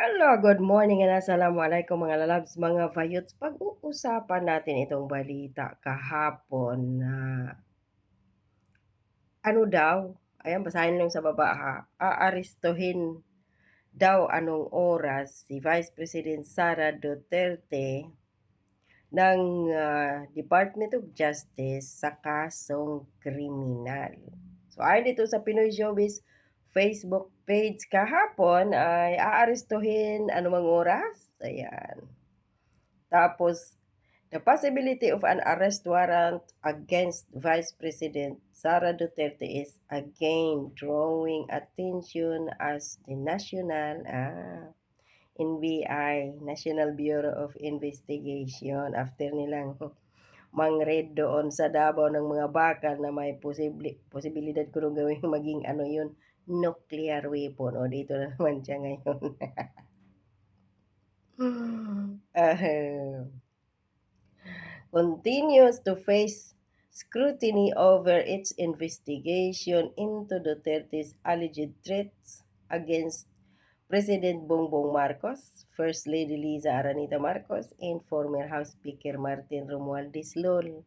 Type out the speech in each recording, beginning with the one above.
Hello, good morning and assalamualaikum mga lalabs, mga vayots. Pag-uusapan natin itong balita kahapon na ano daw, ayan basahin lang sa baba ha, aarestuhin daw anong oras si Vice President Sara Duterte ng Department of Justice sa kasong kriminal. So ayon dito sa Pinoy Showbiz Facebook page kahapon ay aarestuhin anumang oras, ayan. Tapos, the possibility of an arrest warrant against Vice President Sara Duterte is again drawing attention as the NBI, National Bureau of Investigation, after nilang mang-raid doon sa Davao ng mga bakal na may posibilidad ko gawing maging ano yun, nuclear weapon. O dito na naman siya ngayon. Ahem. Continues to face scrutiny over its investigation into Duterte's alleged threats against President Bongbong Marcos, First Lady Liza Aranita Marcos, and former House Speaker Martin Romualdez Lol.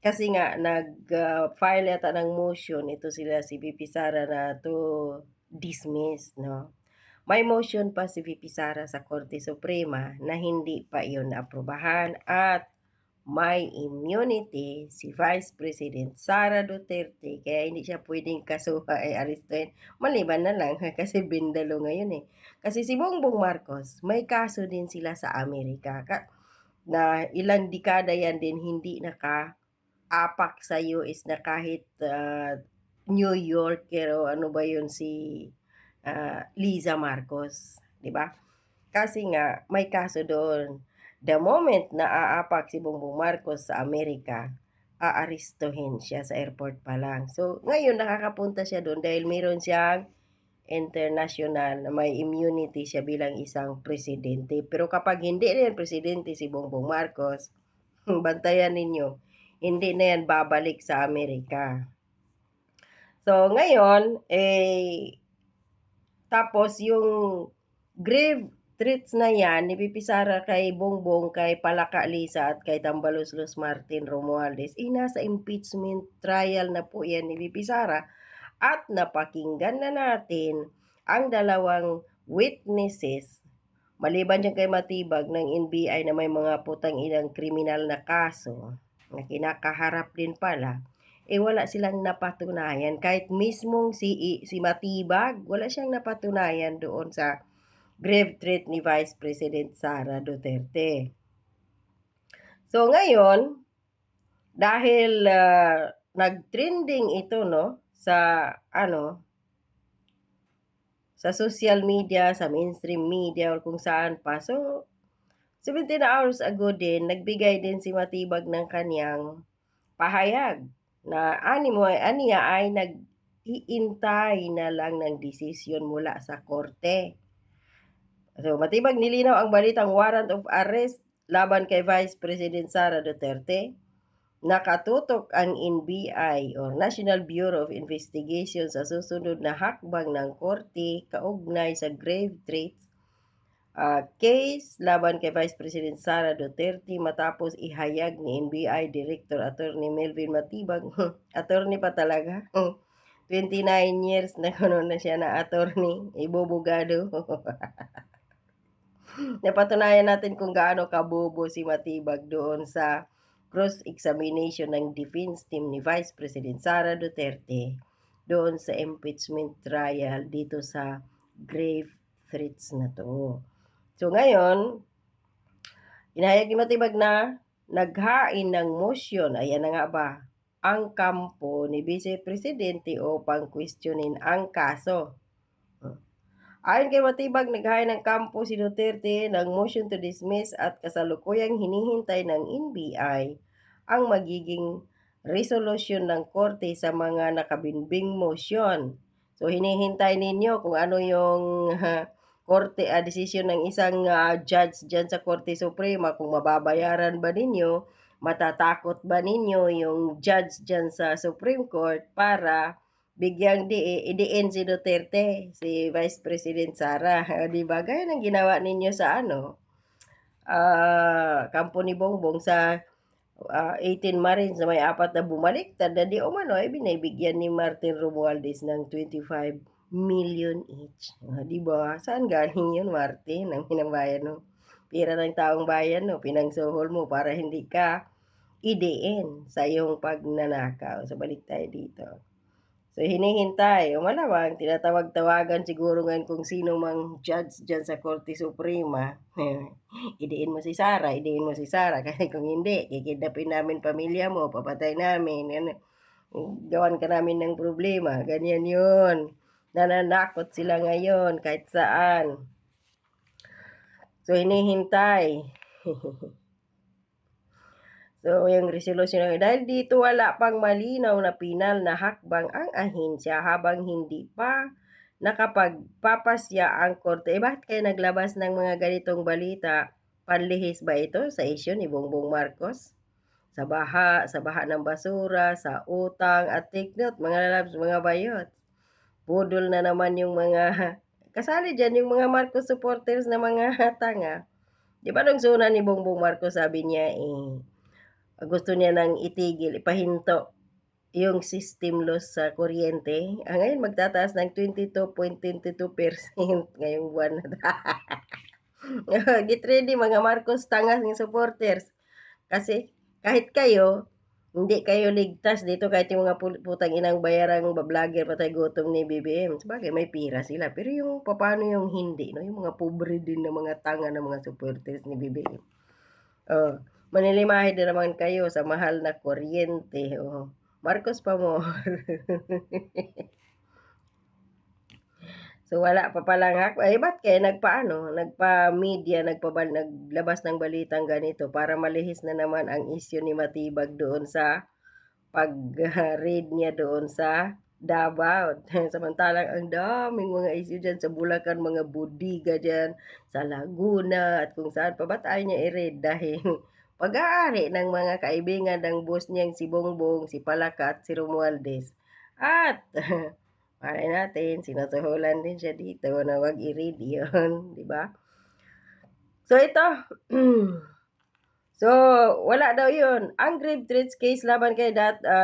Kasi nga nag-file yata ng motion ito sila si VP Sara na to dismiss, no? May motion pa si VP Sara sa Korte Suprema na hindi pa iyon naaprubahan at may immunity si Vice President Sara Duterte kaya hindi siya pwedeng ay arestuhin maliban na lang kasi bindalo ngayon eh. Kasi si Bongbong Marcos may kaso din sila sa Amerika na ilang dekada yan din hindi naka-apak sa US na kahit New Yorker o ano ba yun si Liza Marcos, 'di ba? Kasi nga may kaso doon. The moment na aapak si Bongbong Marcos sa Amerika, aarestuhin siya sa airport pa lang. So, ngayon nakakapunta siya doon dahil meron siyang international na may immunity siya bilang isang presidente. Pero kapag hindi rin presidente si Bongbong Marcos, bantayan ninyo, hindi na yan babalik sa Amerika. So, ngayon, tapos yung grave threats na yan ni VP Sara kay Bongbong, kay Palaka Lisa at kay Tambaloslos Martin Romualdez, nasa impeachment trial na po yan ni VP Sara at napakinggan na natin ang dalawang witnesses maliban diyan kay Matibag ng NBI na may mga putang inang kriminal na kaso na kinakaharap din pala, wala silang napatunayan. Kahit mismong si Matibag, wala siyang napatunayan doon sa grave threat ni Vice President Sara Duterte. So ngayon, dahil nag-trending ito no sa sa social media, sa mainstream media or kung saan pa. So 17 hours ago din nagbigay din si Matibag ng kaniyang pahayag na aniya ay nag-iintay na lang ng desisyon mula sa korte. So, Matibag nilinaw ang balitang warrant of arrest laban kay Vice President Sara Duterte. Nakatutok ang NBI or National Bureau of Investigation sa susunod na hakbang ng korte kaugnay sa grave threats case laban kay Vice President Sara Duterte matapos ihayag ni NBI Director Attorney Melvin Matibag, attorney pa talaga, 29 years na kuno na siya na attorney, ibobogado. Napatunayan natin kung gaano kabobo si Matibag doon sa cross-examination ng defense team ni Vice President Sara Duterte doon sa impeachment trial dito sa grave threats na to. So ngayon, inahayag ni Matibag na naghain ng motion, ayan na nga ba, ang kampo ni Vice Presidente upang questionin ang kaso. Ayon kay Matibag, naghain ng kampo si Duterte ng motion to dismiss at kasalukuyang hinihintay ng NBI ang magiging resolution ng korte sa mga nakabinbing motion. So hinihintay ninyo kung ano yung korte desisyon ng isang judge diyan sa Korte Suprema, kung mababayaran ba ninyo, matatakot ba ninyo yung judge diyan sa Supreme Court para bigyang idiin si Duterte, si Vice President Sara, oh, 'di ba? Gaya ng ginawa ninyo sa ano, kampo ni Bongbong sa 18 Marines na may 4 na bumaliktad na di umano ay binibigyan ni Martin Romualdez ng 25 million each. 'Di ba? Saan galing 'yun, Martin, ang pinabayad mo? Pera ng taong bayan 'no, pinangsuhol mo para hindi ka idiin sa iyong pagnanakaw. So, balik tayo dito. So, hinihintay o malamang tinatawag-tawagan siguro ngayon kung sino mang judge diyan sa Korte Suprema. Idiin mo si Sara, idiin mo si Sara kasi kung hindi kikidnapin namin pamilya mo, papatay namin, ano, gawan ka namin ng problema, ganyan 'yun. Nananakot sila ngayon kahit saan. So, hinihintay. So, yung resolusyon dahil dito wala pang malinaw na pinal na hakbang ang ahensya habang hindi pa nakapagpapasya ang korte. Bakit kaya naglabas ng mga ganitong balita? Panlihis ba ito sa isyu ni Bongbong Marcos? Sa baha ng basura, sa utang at take note mga lalabs, mga bayot. Budol na naman yung mga kasali diyan yung mga Marcos supporters na mga tanga. 'Di ba nung suna ni Bongbong Marcos sabi niya, gusto niya ng itigil, ipahinto yung system loss sa kuryente. Ngayon magtataas ng 22.22% ngayong buwan na 'to. Get ready mga Marcos tangas ng supporters. Kasi kahit kayo, hindi kayo ligtas dito kahit yung mga putang inang bayarang ba-vlogger patay gutom ni BBM. Sabagay may pira sila, pero yung papaano yung hindi 'no, yung mga pobre din na mga tanga na mga supporters ni BBM. Oh, manilimahe din naman kayo sa mahal na kuryente, oh. Marcos pa more. So, wala pa palang ba't kaya nagpa-media, naglabas ng balitang ganito para malihis na naman ang isyu ni Matibag doon sa pag-raid niya doon sa Davao. Samantalang ang daming mga isyu diyan sa Bulacan, mga bodega diyan, sa Laguna at kung saan pa. Ba't ayaw niya i-raid? Dahil pag-aari ng mga kaibigan ng boss niyang si Bongbong, si Palaka at si Romualdez. At malay natin sinusuhulan din siya dito na 'wag i-raid 'yun, 'di ba? So ito, so wala daw 'yun. Ang grave threats case laban kay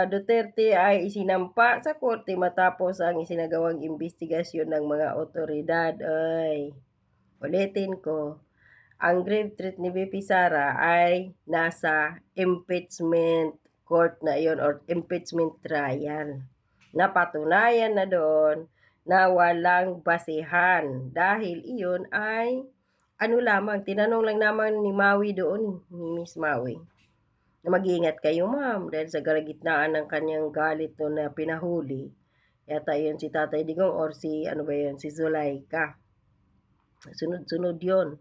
Duterte ay isinampa sa korte matapos ang isinagawang imbestigasyon ng mga otoridad. Ay, ulitin ko, ang grave threat ni VP Sara ay nasa impeachment court na 'yon or impeachment trial. Napatunayan na doon na walang basehan dahil iyon ay ano lamang, tinanong lang naman ni Maui doon, ni Miss Maui, na mag-ingat kayo ma'am dahil sa kalagitnaan ng kanyang galit noon na pinahuli. Yata yun si Tatay Digong or si ano ba yun, si Zulaika. Sunod-sunod yun.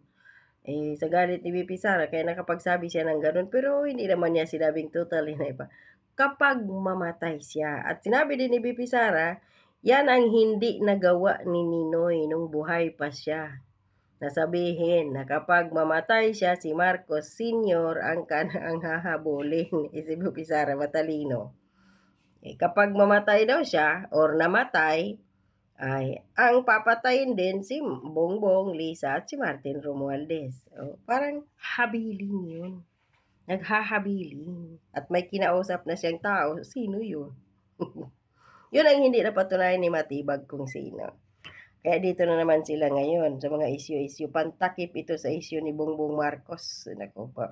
Sa galit ni VP Sara kaya nakapagsabi siya ng gano'n pero hindi naman niya sinabing totally na iba. Kapag mamatay siya at sinabi din ni VP Sara, yan ang hindi nagawa ni Ninoy nung buhay pa siya. Nasabihin na kapag mamatay siya si Marcos Sr. ang ang hahabulin. Si VP Sara matalino. Kapag mamatay daw siya or namatay, ay ang papatayin din si Bongbong, Lisa at si Martin Romualdez. Parang habilin yun. Naghahabilin. At may kinausap na siyang tao, sino yun? Yun ang hindi napatunayan ni Matibag kung sino. Kaya dito na naman sila ngayon sa mga issue-issue. Pantakip ito sa issue ni Bongbong Marcos. Nako po.